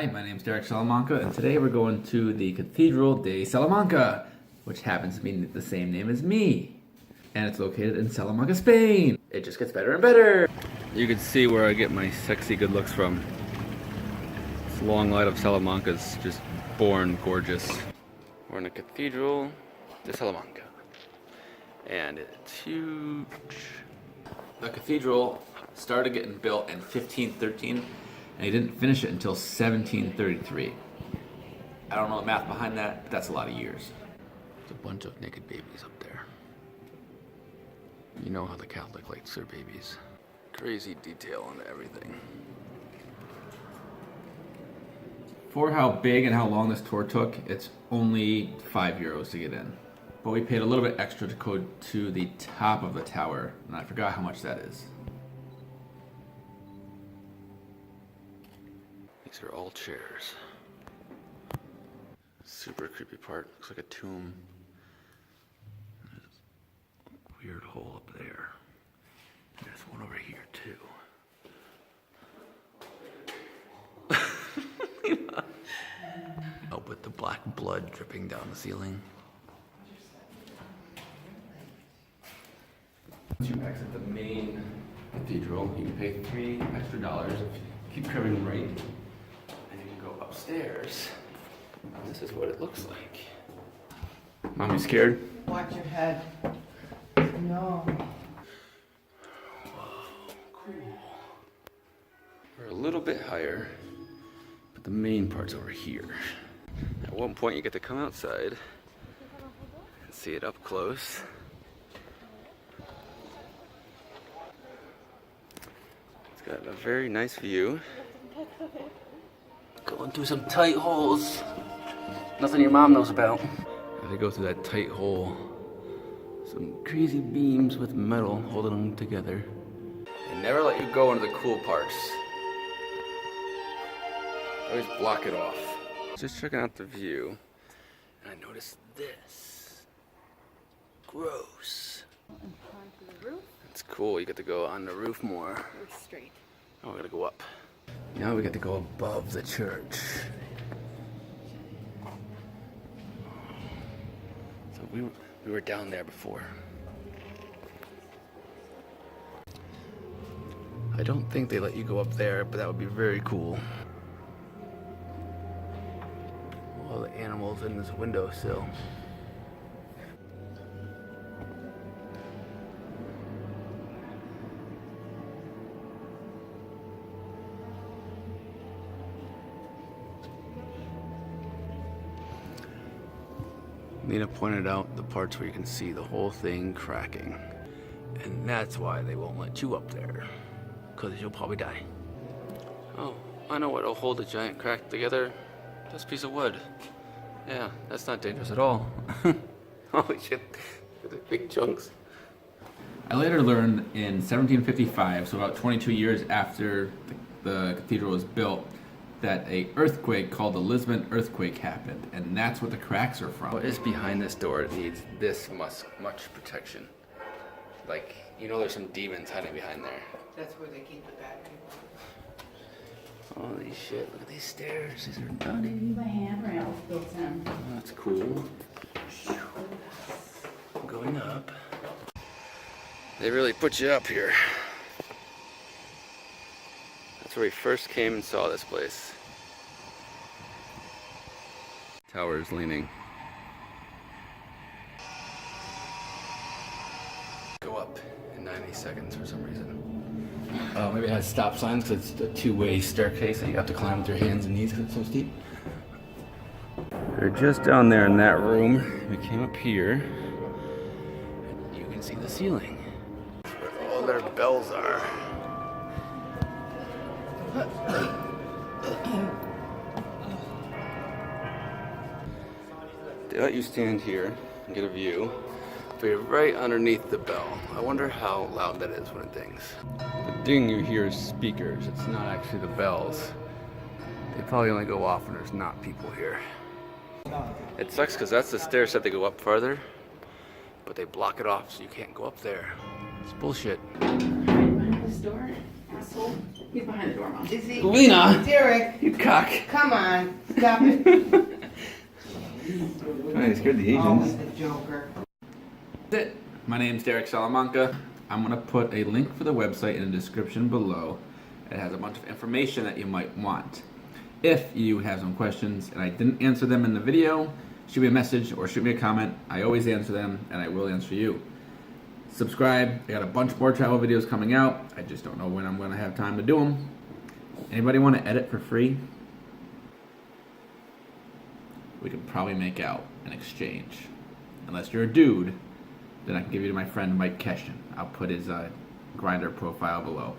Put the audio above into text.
Hi, my name is Derek Salamanca, and today we're going to the Cathedral De Salamanca, which happens to be the same name as me. And it's located in Salamanca, Spain. It just gets better and better. You can see where I get my sexy good looks from. This long light of Salamanca is just born gorgeous. We're in the Cathedral De Salamanca, and it's huge. The cathedral started getting built in 1513, and he didn't finish it until 1733. I don't know the math behind that, but that's a lot of years. There's a bunch of naked babies up there. You know how the Catholic likes their babies. Crazy detail into everything. For how big and how long this tour took, it's only €5 to get in. But we paid a little bit extra to go to the top of the tower, and I forgot how much that is. These are all chairs. Super creepy part. Looks like a tomb. There's a weird hole up there. There's one over here too. With the black blood dripping down the ceiling. Once you exit the main cathedral, you can pay $3 extra if you keep coming right, and you can go upstairs. This is what it looks like. Mom, you scared? Watch your head. No. Whoa, cool. We're a little bit higher, but the main part's over here. At one point you get to come outside and see it up close. It's got a very nice view. Going through some tight holes. Nothing your mom knows about. As I go through that tight hole, some crazy beams with metal holding them together. They never let you go into the cool parts. Always block it off. Just checking out the view, and I noticed this. Gross. Onto the roof. It's cool, you get to go on the roof more. We're straight. Oh, we gotta go up. Now we get to go above the church. So we were down there before. I don't think they let you go up there, but that would be very cool. All the animals in this windowsill. Nina pointed out the parts where you can see the whole thing cracking. And that's why they won't let you up there. Because you'll probably die. Oh, I know what'll hold a giant crack together. This piece of wood. Yeah, that's not dangerous at all. Holy shit, the big chunks. I later learned in 1755, so about 22 years after the cathedral was built, that a earthquake called the Lisbon earthquake happened, and that's what the cracks are from. What is behind this door? It needs this much protection. Like, you know, there's some demons hiding behind there. That's where they keep the battery. Holy shit, look at these stairs. These are nutty. The handrails built in. Oh, that's cool. Going up. They really put you up here. That's where we first came and saw this place. Tower is leaning. Go up in 90 seconds for some reason. Oh, maybe it has stop signs because it's a two-way staircase that you have to climb with your hands and knees because it's so steep. They're just down there in that room. We came up here, and you can see the ceiling. That's where all their bells are. They let you stand here and get a view. But you're right underneath the bell. I wonder how loud that is when it dings. The ding you hear is speakers. It's not actually the bells. They probably only go off when there's not people here. It sucks because that's the stairs that they go up farther, but they block it off so you can't go up there. It's bullshit. Behind this door, asshole. He's behind the door, Mom. Is he? Lena! Derek, You cock. come on. Stop it. Oh, you scared the Always Asians. the joker. That's it. My name's Derek Salamanca. I'm going to put a link for the website in the description below. It has a bunch of information that you might want. If you have some questions and I didn't answer them in the video, shoot me a message or shoot me a comment. I always answer them and I will answer you. Subscribe. I got a bunch more travel videos coming out. I just don't know when I'm going to have time to do them. Anybody want to edit for free? We could probably make out an exchange. Unless you're a dude, then I can give you to my friend Mike Keshin. I'll put his Grindr profile below.